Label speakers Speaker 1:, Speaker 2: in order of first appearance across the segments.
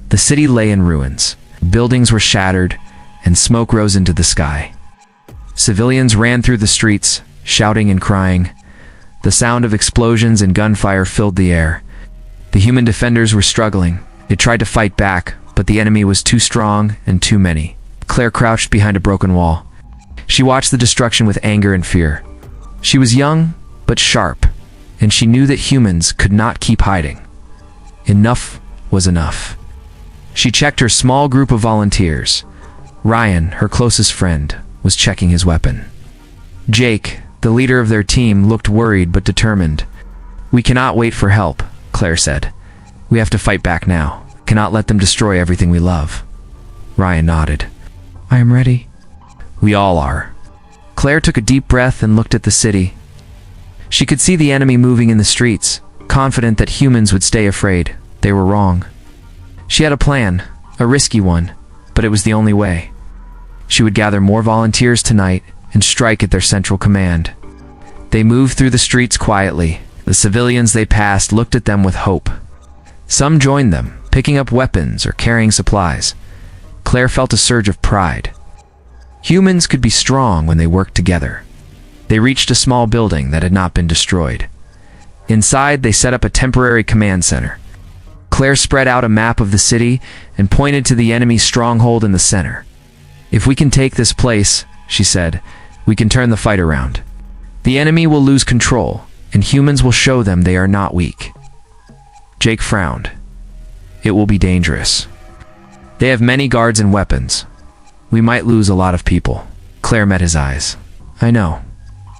Speaker 1: The city lay in ruins. Buildings were shattered, and smoke rose into the sky. Civilians ran through the streets, shouting and crying. The sound of explosions and gunfire filled the air. The human defenders were struggling. They tried to fight back, but the enemy was too strong and too many. Claire crouched behind a broken wall. She watched the destruction with anger and fear. She was young, but sharp, and she knew that humans could not keep hiding. Enough was enough. She checked her small group of volunteers. Ryan, her closest friend, was checking his weapon. Jake, the leader of their team, looked worried but determined. "We cannot wait for help," Claire said. "We have to fight back now. Cannot let them destroy everything we love." Ryan nodded. "I am ready." "We all are." Claire took a deep breath and looked at the city. She could see the enemy moving in the streets, confident that humans would stay afraid. They were wrong. She had a plan, a risky one, but it was the only way. She would gather more volunteers tonight and strike at their central command. They moved through the streets quietly. The civilians they passed looked at them with hope. Some joined them, picking up weapons or carrying supplies. Claire felt a surge of pride. Humans could be strong when they worked together. They reached a small building that had not been destroyed. Inside, they set up a temporary command center. Claire spread out a map of the city and pointed to the enemy stronghold in the center. "If we can take this place," she said, "we can turn the fight around. The enemy will lose control, and humans will show them they are not weak." Jake frowned. "It will be dangerous. They have many guards and weapons. We might lose a lot of people." Claire met his eyes. "I know.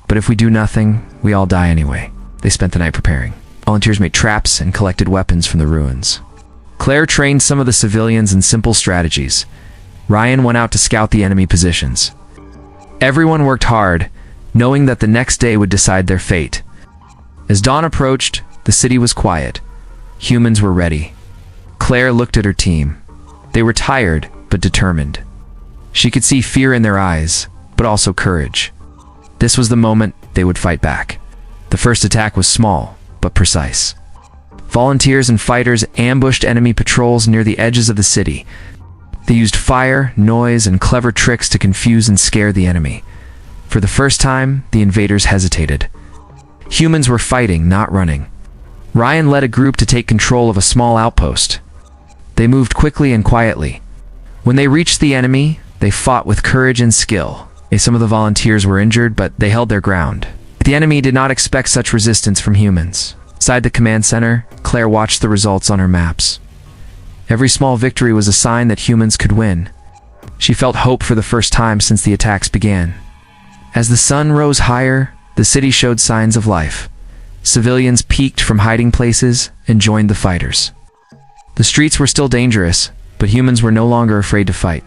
Speaker 1: But if we do nothing, we all die anyway." They spent the night preparing. Volunteers made traps and collected weapons from the ruins. Claire trained some of the civilians in simple strategies. Ryan went out to scout the enemy positions. Everyone worked hard, knowing that the next day would decide their fate. As dawn approached, the city was quiet. Humans were ready. Claire looked at her team. They were tired, but determined. She could see fear in their eyes, but also courage. This was the moment they would fight back. The first attack was small, but precise. Volunteers and fighters ambushed enemy patrols near the edges of the city. They used fire, noise, and clever tricks to confuse and scare the enemy. For the first time, the invaders hesitated. Humans were fighting, not running. Ryan led a group to take control of a small outpost. They moved quickly and quietly. When they reached the enemy, they fought with courage and skill. Some of the volunteers were injured, but they held their ground. The enemy did not expect such resistance from humans. Inside the command center, Claire watched the results on her maps. Every small victory was a sign that humans could win. She felt hope for the first time since the attacks began. As the sun rose higher, the city showed signs of life. Civilians peeked from hiding places and joined the fighters. The streets were still dangerous, but humans were no longer afraid to fight.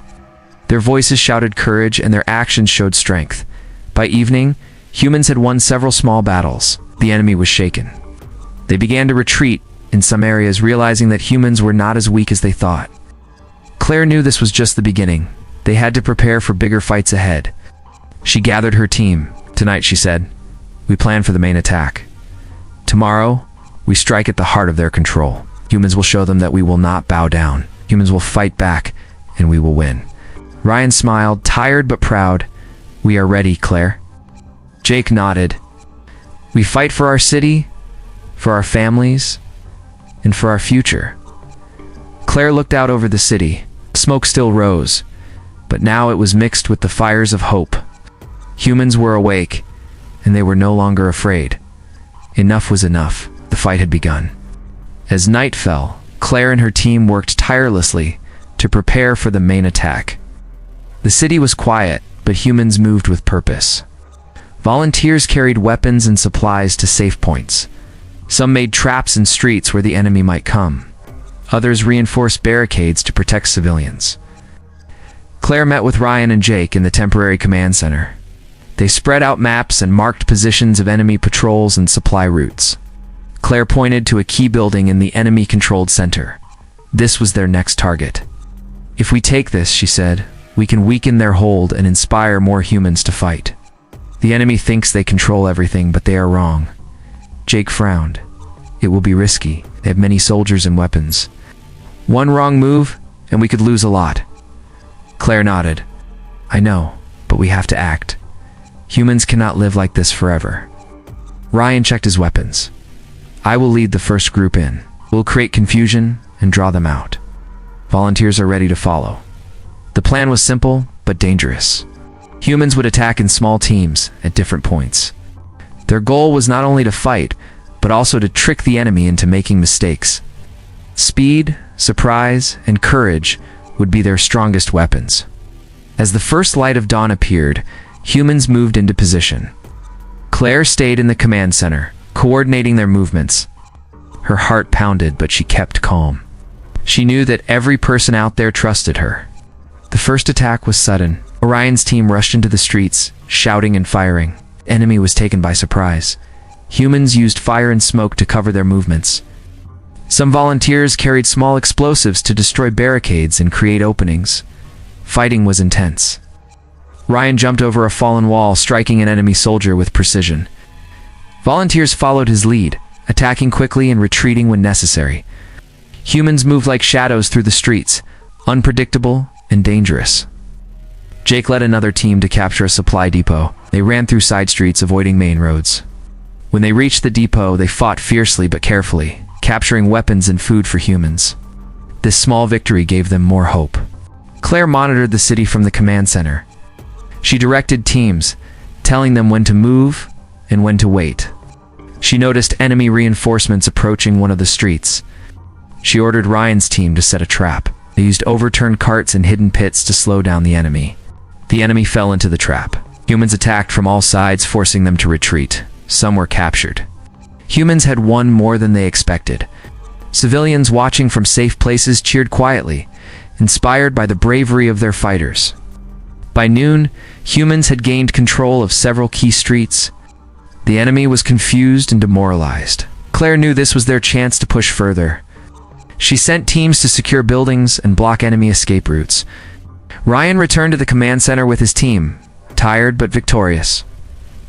Speaker 1: Their voices shouted courage and their actions showed strength. By evening, humans had won several small battles. The enemy was shaken. They began to retreat in some areas, realizing that humans were not as weak as they thought. Claire knew this was just the beginning. They had to prepare for bigger fights ahead. She gathered her team. "Tonight," she said, "we plan for the main attack. Tomorrow, we strike at the heart of their control. Humans will show them that we will not bow down. Humans will fight back, and we will win." Ryan smiled, tired but proud. "We are ready, Claire." Jake nodded. "We fight for our city, for our families, and for our future." Claire looked out over the city. Smoke still rose, but now it was mixed with the fires of hope. Humans were awake, and they were no longer afraid. Enough was enough. The fight had begun. As night fell, Claire and her team worked tirelessly to prepare for the main attack. The city was quiet, but humans moved with purpose. Volunteers carried weapons and supplies to safe points. Some made traps in streets where the enemy might come. Others reinforced barricades to protect civilians. Claire met with Ryan and Jake in the temporary command center. They spread out maps and marked positions of enemy patrols and supply routes. Claire pointed to a key building in the enemy-controlled center. This was their next target. "If we take this," she said, "we can weaken their hold and inspire more humans to fight. The enemy thinks they control everything, but they are wrong." Jake frowned. "It will be risky. They have many soldiers and weapons. One wrong move, and we could lose a lot. Claire nodded. I know, but we have to act. Humans cannot live like this forever. Ryan checked his weapons. I will lead the first group in. We'll create confusion and draw them out. Volunteers are ready to follow. The plan was simple, but dangerous. Humans would attack in small teams at different points. Their goal was not only to fight, but also to trick the enemy into making mistakes. Speed, surprise, and courage would be their strongest weapons. As the first light of dawn appeared, humans moved into position. Claire stayed in the command center, coordinating their movements. Her heart pounded, but she kept calm. She knew that every person out there trusted her. The first attack was sudden. Orion's team rushed into the streets, shouting and firing. The enemy was taken by surprise. Humans used fire and smoke to cover their movements. Some volunteers carried small explosives to destroy barricades and create openings. Fighting was intense. Ryan jumped over a fallen wall, striking an enemy soldier with precision. Volunteers followed his lead, attacking quickly and retreating when necessary. Humans moved like shadows through the streets, unpredictable and dangerous. Jake led another team to capture a supply depot. They ran through side streets, avoiding main roads. When they reached the depot, they fought fiercely but carefully, capturing weapons and food for humans. This small victory gave them more hope. Claire monitored the city from the command center. She directed teams, telling them when to move and when to wait. She noticed enemy reinforcements approaching one of the streets. She ordered Ryan's team to set a trap. They used overturned carts and hidden pits to slow down the enemy. The enemy fell into the trap. Humans attacked from all sides, forcing them to retreat. Some were captured. Humans had won more than they expected. Civilians watching from safe places cheered quietly, inspired by the bravery of their fighters. By noon, humans had gained control of several key streets. The enemy was confused and demoralized. Claire knew this was their chance to push further. She sent teams to secure buildings and block enemy escape routes. Ryan returned to the command center with his team, tired but victorious.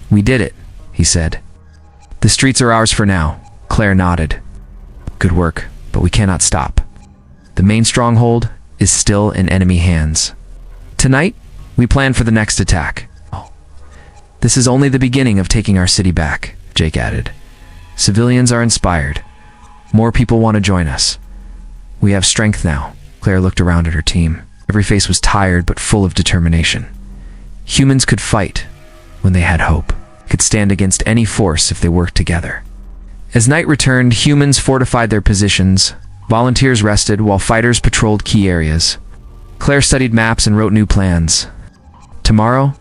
Speaker 1: We did it, he said. The streets are ours for now. Claire nodded. Good work, but we cannot stop. The main stronghold is still in enemy hands. Tonight, we plan for the next attack. This is only the beginning of taking our city back, Jake added. Civilians are inspired. More people want to join us. We have strength now. Claire looked around at her team. Every face was tired but full of determination. Humans could fight when they had hope. Could stand against any force if they worked together. As night returned, humans fortified their positions. Volunteers rested while fighters patrolled key areas. Claire studied maps and wrote new plans. Tomorrow,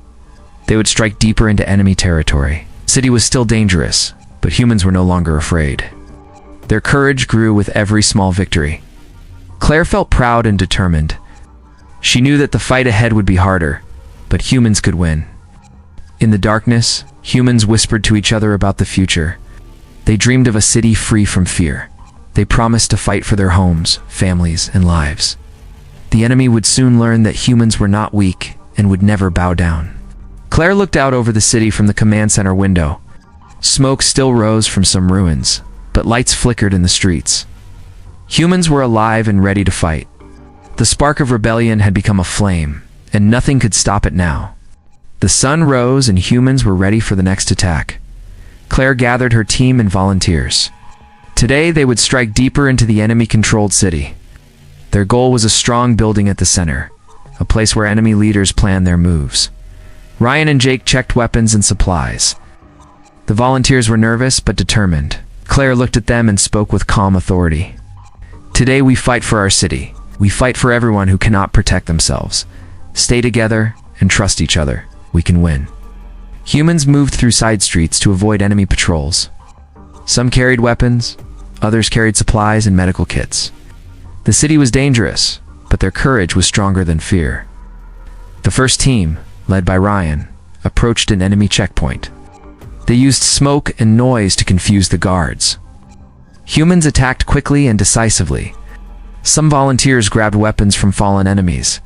Speaker 1: they would strike deeper into enemy territory. The city was still dangerous, but humans were no longer afraid. Their courage grew with every small victory. Claire felt proud and determined. She knew that the fight ahead would be harder, but humans could win. In the darkness, humans whispered to each other about the future. They dreamed of a city free from fear. They promised to fight for their homes, families, and lives. The enemy would soon learn that humans were not weak and would never bow down. Claire looked out over the city from the command center window. Smoke still rose from some ruins, but lights flickered in the streets. Humans were alive and ready to fight. The spark of rebellion had become a flame, and nothing could stop it now. The sun rose and humans were ready for the next attack. Claire gathered her team and volunteers. Today they would strike deeper into the enemy-controlled city. Their goal was a strong building at the center, a place where enemy leaders planned their moves. Ryan and Jake checked weapons and supplies. The volunteers were nervous but determined. Claire looked at them and spoke with calm authority. Today we fight for our city. We fight for everyone who cannot protect themselves. Stay together and trust each other. We can win. Humans moved through side streets to avoid enemy patrols. Some carried weapons, others carried supplies and medical kits. The city was dangerous, but their courage was stronger than fear. The first team, led by Ryan, approached an enemy checkpoint. They used smoke and noise to confuse the guards. Humans attacked quickly and decisively. Some volunteers grabbed weapons from fallen enemies.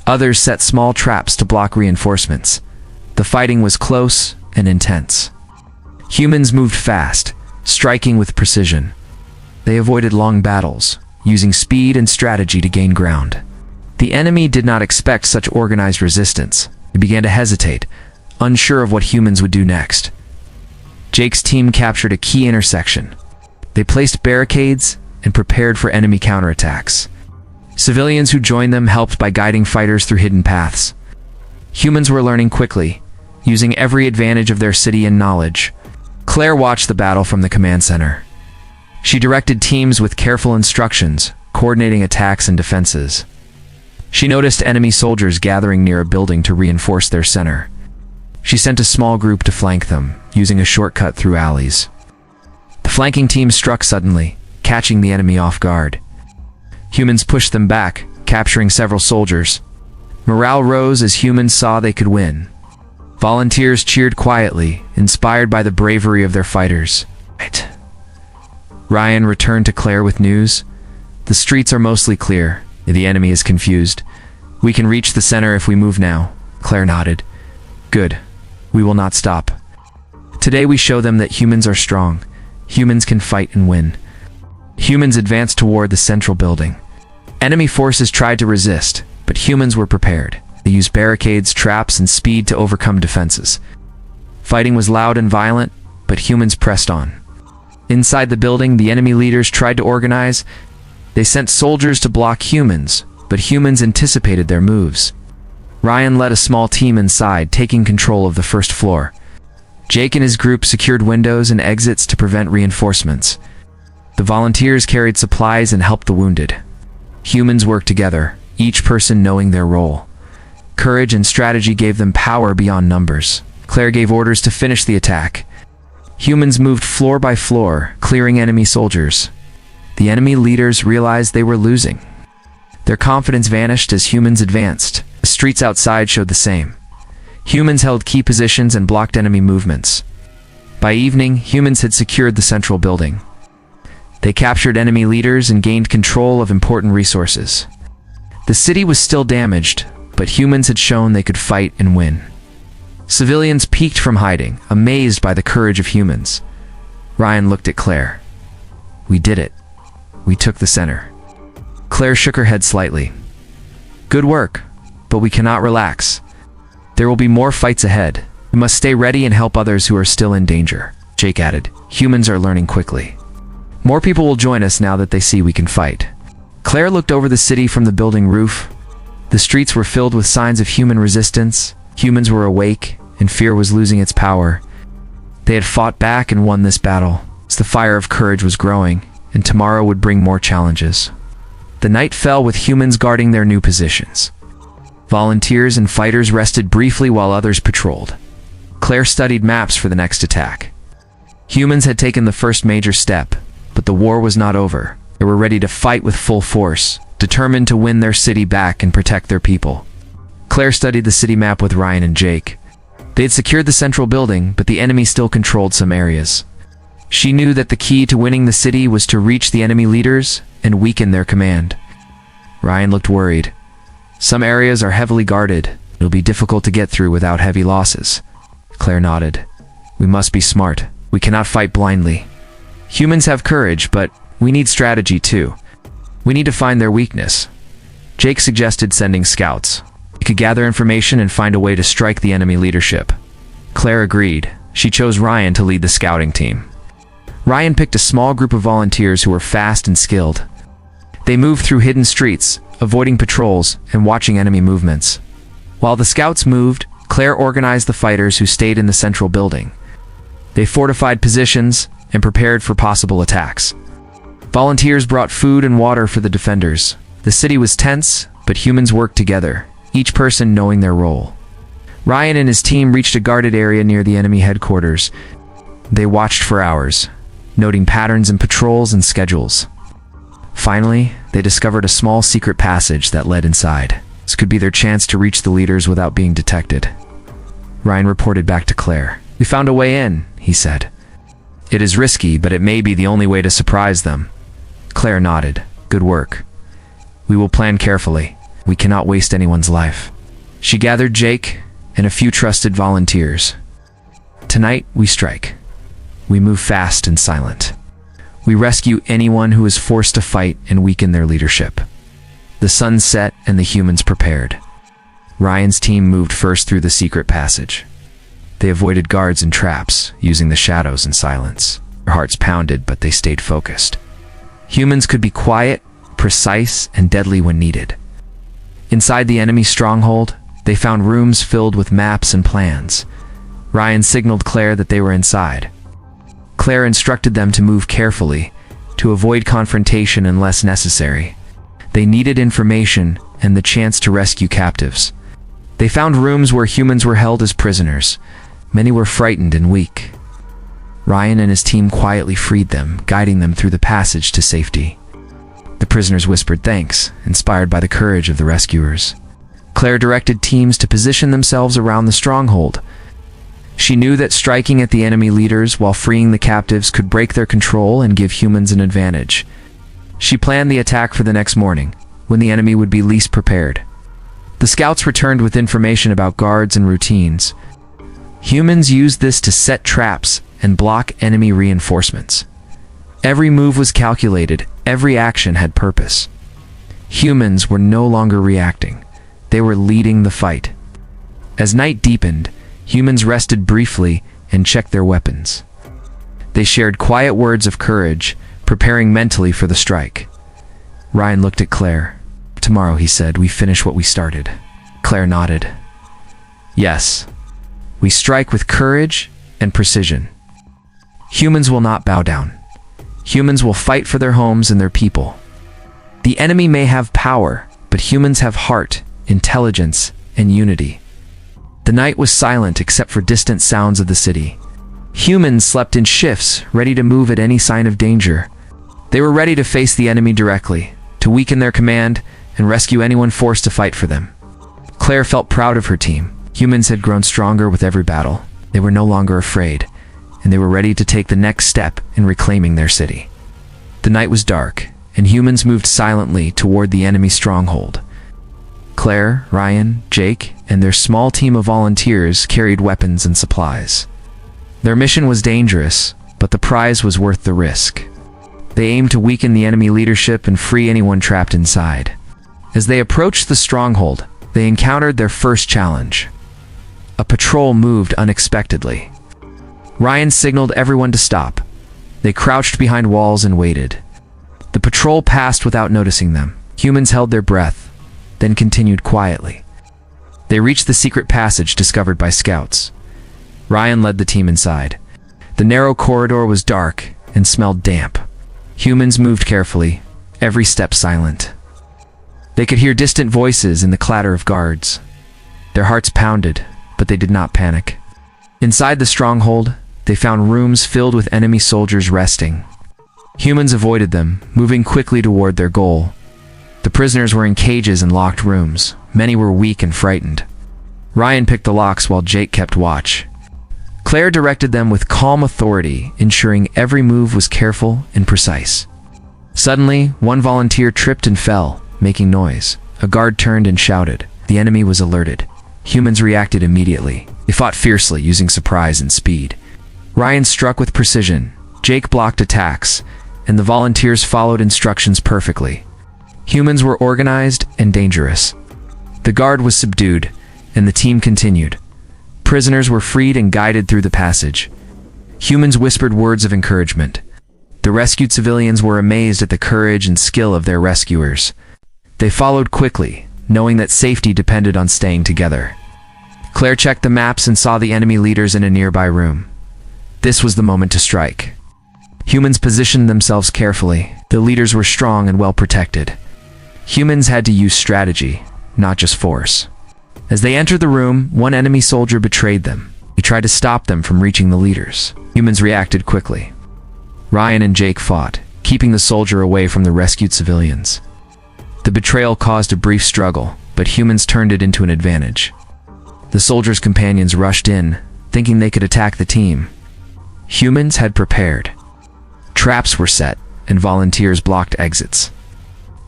Speaker 1: Others set small traps to block reinforcements. The fighting was close and intense. Humans moved fast, striking with precision. They avoided long battles, using speed and strategy to gain ground. The enemy did not expect such organized resistance. They began to hesitate, unsure of what humans would do next. Jake's team captured a key intersection. They placed barricades and prepared for enemy counterattacks. Civilians who joined them helped by guiding fighters through hidden paths. Humans were learning quickly, using every advantage of their city and knowledge. Claire watched the battle from the command center. She directed teams with careful instructions, coordinating attacks and defenses. She noticed enemy soldiers gathering near a building to reinforce their center. She sent a small group to flank them, using a shortcut through alleys. The flanking team struck suddenly, catching the enemy off guard. Humans pushed them back, capturing several soldiers. Morale rose as humans saw they could win. Volunteers cheered quietly, inspired by the bravery of their fighters. Ryan returned to Claire with news. The streets are mostly clear. The enemy is confused. We can reach the center if we move now. Claire nodded. Good. We will not stop. Today we show them that humans are strong. Humans can fight and win. Humans advanced toward the central building. Enemy forces tried to resist, but humans were prepared. They used barricades, traps, and speed to overcome defenses. Fighting was loud and violent, but humans pressed on. Inside the building, the enemy leaders tried to organize. They sent soldiers to block humans, but humans anticipated their moves. Ryan led a small team inside, taking control of the first floor. Jake and his group secured windows and exits to prevent reinforcements. The volunteers carried supplies and helped the wounded. Humans worked together, each person knowing their role. Courage and strategy gave them power beyond numbers. Claire gave orders to finish the attack. Humans moved floor by floor, clearing enemy soldiers. The enemy leaders realized they were losing. Their confidence vanished as humans advanced. The streets outside showed the same. Humans held key positions and blocked enemy movements. By evening, humans had secured the central building. They captured enemy leaders and gained control of important resources. The city was still damaged, but humans had shown they could fight and win. Civilians peeked from hiding, amazed by the courage of humans. Ryan looked at Claire. We did it. We took the center. Claire shook her head slightly. Good work, but we cannot relax. There will be more fights ahead. We must stay ready and help others who are still in danger. Jake added, humans are learning quickly. More people will join us now that they see we can fight. Claire looked over the city from the building roof. The streets were filled with signs of human resistance. Humans were awake, and fear was losing its power. They had fought back and won this battle. The fire of courage was growing, and tomorrow would bring more challenges. The night fell with humans guarding their new positions. Volunteers and fighters rested briefly while others patrolled. Claire studied maps for the next attack. Humans had taken the first major step, but the war was not over. They were ready to fight with full force, determined to win their city back and protect their people. Claire studied the city map with Ryan and Jake. They had secured the central building, but the enemy still controlled some areas. She knew that the key to winning the city was to reach the enemy leaders and weaken their command. Ryan looked worried. Some areas are heavily guarded. It'll be difficult to get through without heavy losses. Claire nodded. We must be smart. We cannot fight blindly. Humans have courage, but we need strategy too. We need to find their weakness. Jake suggested sending scouts. They could gather information and find a way to strike the enemy leadership. Claire agreed. She chose Ryan to lead the scouting team. Ryan picked a small group of volunteers who were fast and skilled. They moved through hidden streets, avoiding patrols and watching enemy movements. While the scouts moved, Claire organized the fighters who stayed in the central building. They fortified positions and prepared for possible attacks. Volunteers brought food and water for the defenders. The city was tense, but humans worked together, each person knowing their role. Ryan and his team reached a guarded area near the enemy headquarters. They watched for hours, noting patterns in patrols and schedules. Finally, they discovered a small secret passage that led inside. This could be their chance to reach the leaders without being detected. Ryan reported back to Claire. We found a way in, he said. It is risky, but it may be the only way to surprise them. Claire nodded. Good work. We will plan carefully. We cannot waste anyone's life. She gathered Jake and a few trusted volunteers. Tonight, we strike. We move fast and silent. We rescue anyone who is forced to fight and weaken their leadership. The sun set and the humans prepared. Ryan's team moved first through the secret passage. They avoided guards and traps, using the shadows and silence. Their hearts pounded, but they stayed focused. Humans could be quiet, precise, and deadly when needed. Inside the enemy stronghold, they found rooms filled with maps and plans. Ryan signaled Claire that they were inside. Claire instructed them to move carefully, to avoid confrontation unless necessary. They needed information and the chance to rescue captives. They found rooms where humans were held as prisoners. Many were frightened and weak. Ryan and his team quietly freed them, guiding them through the passage to safety. The prisoners whispered thanks, inspired by the courage of the rescuers. Claire directed teams to position themselves around the stronghold. She knew that striking at the enemy leaders while freeing the captives could break their control and give humans an advantage. She planned the attack for the next morning, when the enemy would be least prepared. The scouts returned with information about guards and routines. Humans used this to set traps and block enemy reinforcements. Every move was calculated, every action had purpose. Humans were no longer reacting. They were leading the fight. As night deepened, humans rested briefly and checked their weapons. They shared quiet words of courage, preparing mentally for the strike. Ryan looked at Claire. "Tomorrow," he said, "we finish what we started." Claire nodded. "Yes. We strike with courage and precision. Humans will not bow down. Humans will fight for their homes and their people. The enemy may have power, but humans have heart, intelligence, and unity." The night was silent except for distant sounds of the city. Humans slept in shifts, ready to move at any sign of danger. They were ready to face the enemy directly, to weaken their command and rescue anyone forced to fight for them. Claire felt proud of her team. Humans had grown stronger with every battle. They were no longer afraid, and they were ready to take the next step in reclaiming their city. The night was dark, and humans moved silently toward the enemy stronghold. Claire, Ryan, Jake, and their small team of volunteers carried weapons and supplies. Their mission was dangerous, but the prize was worth the risk. They aimed to weaken the enemy leadership and free anyone trapped inside. As they approached the stronghold, they encountered their first challenge. A patrol moved unexpectedly. Ryan signaled everyone to stop. They crouched behind walls and waited. The patrol passed without noticing them. Humans held their breath, then continued quietly. They reached the secret passage discovered by scouts. Ryan led the team inside. The narrow corridor was dark and smelled damp. Humans moved carefully, every step silent. They could hear distant voices and the clatter of guards. Their hearts pounded, but they did not panic. Inside the stronghold, they found rooms filled with enemy soldiers resting. Humans avoided them, moving quickly toward their goal. The prisoners were in cages and locked rooms. Many were weak and frightened. Ryan picked the locks while Jake kept watch. Claire directed them with calm authority, ensuring every move was careful and precise. Suddenly, one volunteer tripped and fell, making noise. A guard turned and shouted. The enemy was alerted. Humans reacted immediately. They fought fiercely, using surprise and speed. Ryan struck with precision. Jake blocked attacks, and the volunteers followed instructions perfectly. Humans were organized and dangerous. The guard was subdued, and the team continued. Prisoners were freed and guided through the passage. Humans whispered words of encouragement. The rescued civilians were amazed at the courage and skill of their rescuers. They followed quickly, knowing that safety depended on staying together. Claire checked the maps and saw the enemy leaders in a nearby room. This was the moment to strike. Humans positioned themselves carefully. The leaders were strong and well protected. Humans had to use strategy, not just force. As they entered the room, one enemy soldier betrayed them. He tried to stop them from reaching the leaders. Humans reacted quickly. Ryan and Jake fought, keeping the soldier away from the rescued civilians. The betrayal caused a brief struggle, but humans turned it into an advantage. The soldier's companions rushed in, thinking they could attack the team. Humans had prepared. Traps were set, and volunteers blocked exits.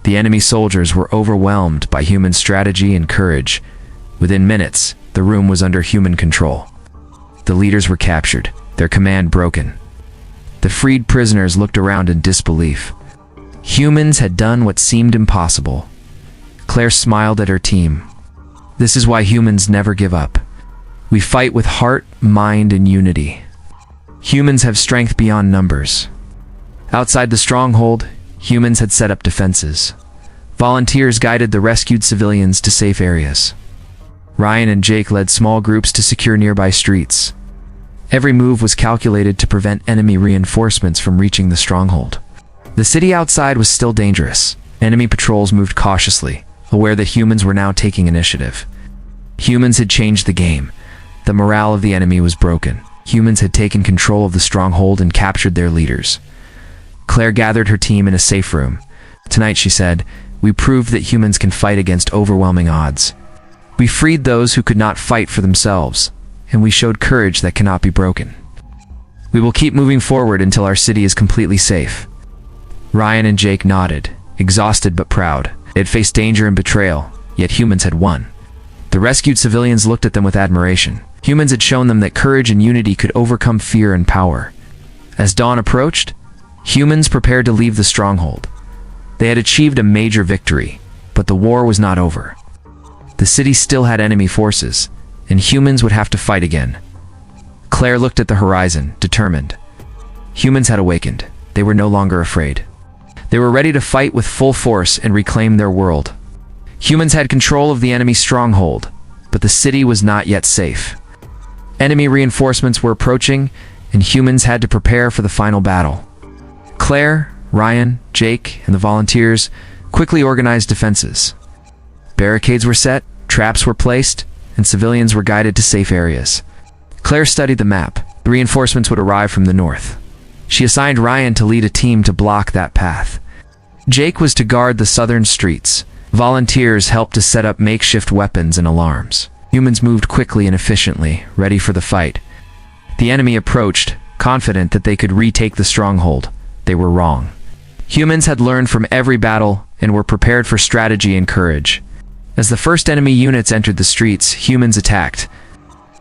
Speaker 1: The enemy soldiers were overwhelmed by human strategy and courage. Within minutes, the room was under human control. The leaders were captured, their command broken. The freed prisoners looked around in disbelief. Humans had done what seemed impossible. Claire smiled at her team. This is why humans never give up. We fight with heart, mind, and unity. Humans have strength beyond numbers. Outside the stronghold, humans had set up defenses. Volunteers guided the rescued civilians to safe areas. Ryan and Jake led small groups to secure nearby streets. Every move was calculated to prevent enemy reinforcements from reaching the stronghold. The city outside was still dangerous. Enemy patrols moved cautiously, aware that humans were now taking initiative. Humans had changed the game. The morale of the enemy was broken. Humans had taken control of the stronghold and captured their leaders. Claire gathered her team in a safe room. Tonight, she said, we proved that humans can fight against overwhelming odds. We freed those who could not fight for themselves, and we showed courage that cannot be broken. We will keep moving forward until our city is completely safe. Ryan and Jake nodded, exhausted but proud. They had faced danger and betrayal, yet humans had won. The rescued civilians looked at them with admiration. Humans had shown them that courage and unity could overcome fear and power. As dawn approached, humans prepared to leave the stronghold. They had achieved a major victory, but the war was not over. The city still had enemy forces, and humans would have to fight again. Claire looked at the horizon, determined. Humans had awakened. They were no longer afraid. They were ready to fight with full force and reclaim their world. Humans had control of the enemy stronghold, but the city was not yet safe. Enemy reinforcements were approaching, and humans had to prepare for the final battle. Claire, Ryan, Jake, and the volunteers quickly organized defenses. Barricades were set, traps were placed, and civilians were guided to safe areas. Claire studied the map. The reinforcements would arrive from the north. She assigned Ryan to lead a team to block that path. Jake was to guard the southern streets. Volunteers helped to set up makeshift weapons and alarms. Humans moved quickly and efficiently, ready for the fight. The enemy approached, confident that they could retake the stronghold. They were wrong. Humans had learned from every battle and were prepared for strategy and courage. As the first enemy units entered the streets, humans attacked.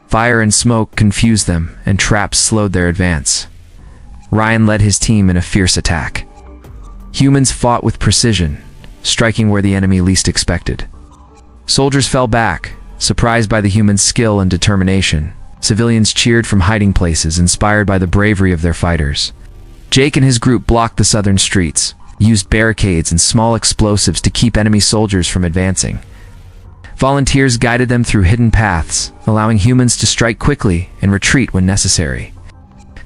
Speaker 1: Fire and smoke confused them, and traps slowed their advance. Ryan led his team in a fierce attack. Humans fought with precision, striking where the enemy least expected. Soldiers fell back, surprised by the humans' skill and determination. Civilians cheered from hiding places, inspired by the bravery of their fighters. Jake and his group blocked the southern streets, used barricades and small explosives to keep enemy soldiers from advancing. Volunteers guided them through hidden paths, allowing humans to strike quickly and retreat when necessary.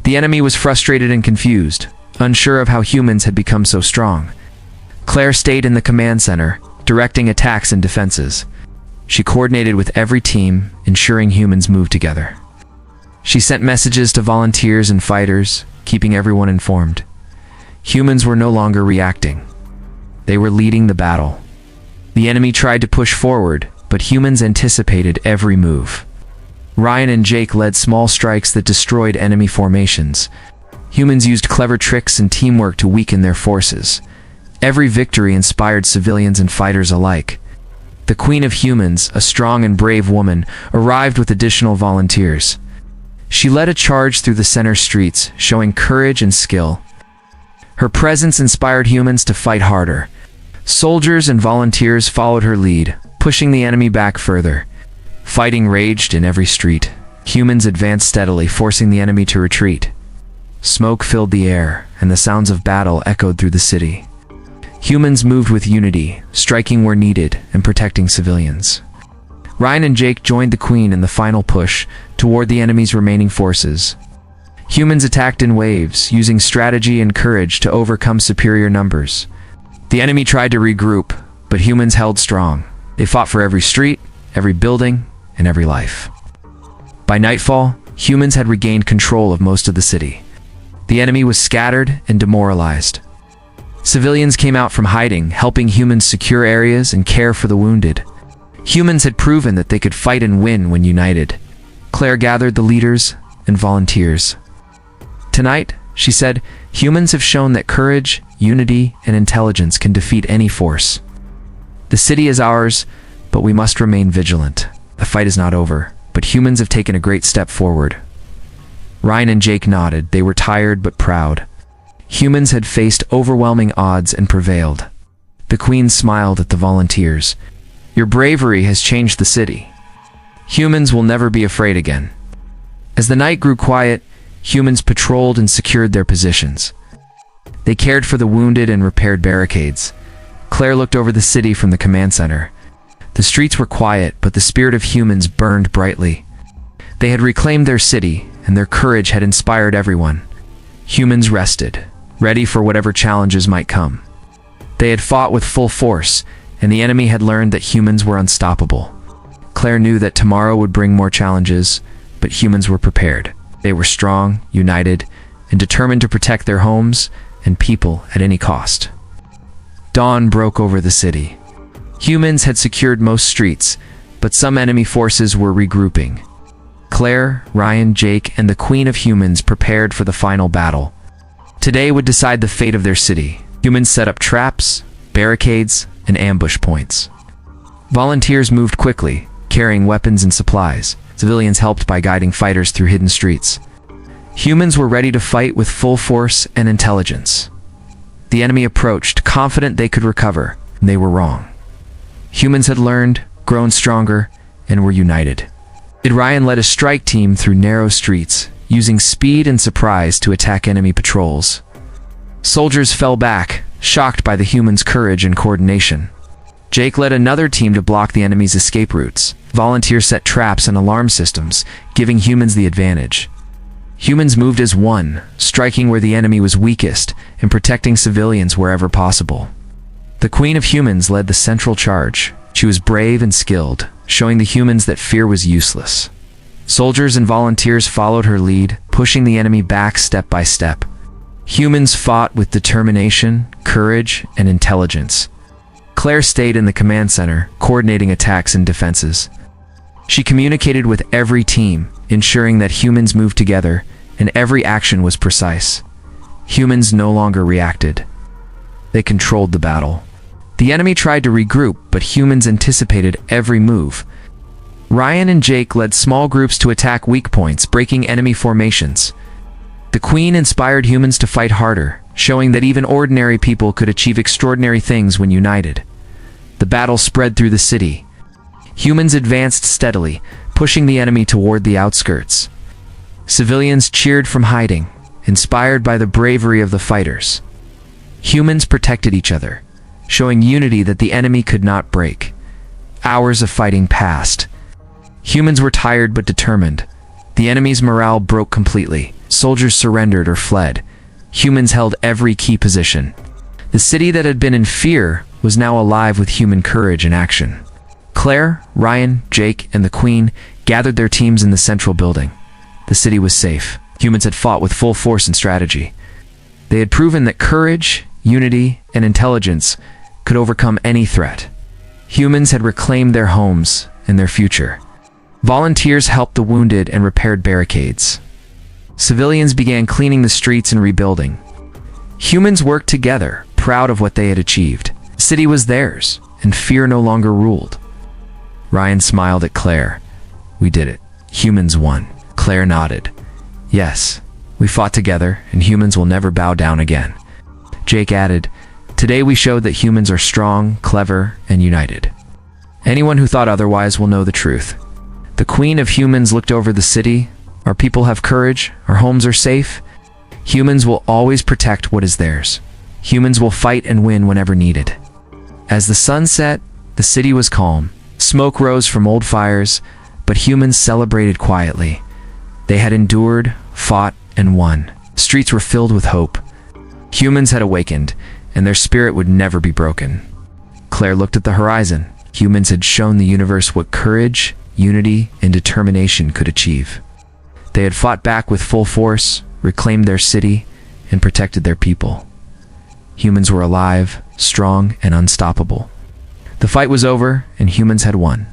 Speaker 1: The enemy was frustrated and confused, unsure of how humans had become so strong. Claire stayed in the command center, directing attacks and defenses. She coordinated with every team, ensuring humans moved together. She sent messages to volunteers and fighters, keeping everyone informed. Humans were no longer reacting. They were leading the battle. The enemy tried to push forward, but humans anticipated every move. Ryan and Jake led small strikes that destroyed enemy formations. Humans used clever tricks and teamwork to weaken their forces. Every victory inspired civilians and fighters alike. The Queen of Humans, a strong and brave woman, arrived with additional volunteers. She led a charge through the center streets, showing courage and skill. Her presence inspired humans to fight harder. Soldiers and volunteers followed her lead, pushing the enemy back further. Fighting raged in every street. Humans advanced steadily, forcing the enemy to retreat. Smoke filled the air, and the sounds of battle echoed through the city. Humans moved with unity, striking where needed and protecting civilians. Ryan and Jake joined the Queen in the final push toward the enemy's remaining forces. Humans attacked in waves, using strategy and courage to overcome superior numbers. The enemy tried to regroup, but humans held strong. They fought for every street, every building, and every life. By nightfall, humans had regained control of most of the city. The enemy was scattered and demoralized. Civilians came out from hiding, helping humans secure areas and care for the wounded. Humans had proven that they could fight and win when united. Claire gathered the leaders and volunteers. Tonight, she said, humans have shown that courage, unity, and intelligence can defeat any force. The city is ours, but we must remain vigilant. The fight is not over, but humans have taken a great step forward. Ryan and Jake nodded. They were tired but proud. Humans had faced overwhelming odds and prevailed. The Queen smiled at the volunteers. Your bravery has changed the city. Humans will never be afraid again. As the night grew quiet, humans patrolled and secured their positions. They cared for the wounded and repaired barricades. Claire looked over the city from the command center. The streets were quiet, but the spirit of humans burned brightly. They had reclaimed their city, and their courage had inspired everyone. Humans rested, ready for whatever challenges might come. They had fought with full force, and the enemy had learned that humans were unstoppable. Claire knew that tomorrow would bring more challenges, but humans were prepared. They were strong, united, and determined to protect their homes and people at any cost. Dawn broke over the city. Humans had secured most streets, but some enemy forces were regrouping. Claire, Ryan, Jake, and the Queen of Humans prepared for the final battle. Today would decide the fate of their city. Humans set up traps, barricades, and ambush points. Volunteers moved quickly, carrying weapons and supplies. Civilians helped by guiding fighters through hidden streets. Humans were ready to fight with full force and intelligence. The enemy approached, confident they could recover. They were wrong. Humans had learned, grown stronger, and were united. Ryan led a strike team through narrow streets, using speed and surprise to attack enemy patrols. Soldiers fell back, shocked by the humans' courage and coordination. Jake led another team to block the enemy's escape routes. Volunteers set traps and alarm systems, giving humans the advantage. Humans moved as one, striking where the enemy was weakest and protecting civilians wherever possible. The Queen of Humans led the central charge. She was brave and skilled, showing the humans that fear was useless. Soldiers and volunteers followed her lead, pushing the enemy back step by step. Humans fought with determination, courage, and intelligence. Claire stayed in the command center, coordinating attacks and defenses. She communicated with every team, ensuring that humans moved together, and every action was precise. Humans no longer reacted. They controlled the battle. The enemy tried to regroup, but humans anticipated every move. Ryan and Jake led small groups to attack weak points, breaking enemy formations. The Queen inspired humans to fight harder, showing that even ordinary people could achieve extraordinary things when united. The battle spread through the city. Humans advanced steadily, pushing the enemy toward the outskirts. Civilians cheered from hiding, inspired by the bravery of the fighters. Humans protected each other, showing unity that the enemy could not break. Hours of fighting passed. Humans were tired but determined. The enemy's morale broke completely. Soldiers surrendered or fled. Humans held every key position. The city that had been in fear was now alive with human courage and action. Claire, Ryan, Jake, and the Queen gathered their teams in the central building. The city was safe. Humans had fought with full force and strategy. They had proven that courage, unity, and intelligence could overcome any threat. Humans had reclaimed their homes and their future. Volunteers helped the wounded and repaired barricades. Civilians began cleaning the streets and rebuilding. Humans worked together, proud of what they had achieved. The city was theirs, and fear no longer ruled. Ryan smiled at Claire. We did it. Humans won. Claire nodded. Yes, we fought together, and humans will never bow down again. Jake added, today we showed that humans are strong, clever, and united. Anyone who thought otherwise will know the truth. The Queen of Humans looked over the city. Our people have courage. Our homes are safe. Humans will always protect what is theirs. Humans will fight and win whenever needed. As the sun set, the city was calm. Smoke rose from old fires, but humans celebrated quietly. They had endured, fought, and won. Streets were filled with hope. Humans had awakened, and their spirit would never be broken. Claire looked at the horizon. Humans had shown the universe what courage, unity, and determination could achieve. They had fought back with full force, reclaimed their city, and protected their people. Humans were alive, strong, and unstoppable. The fight was over, and humans had won.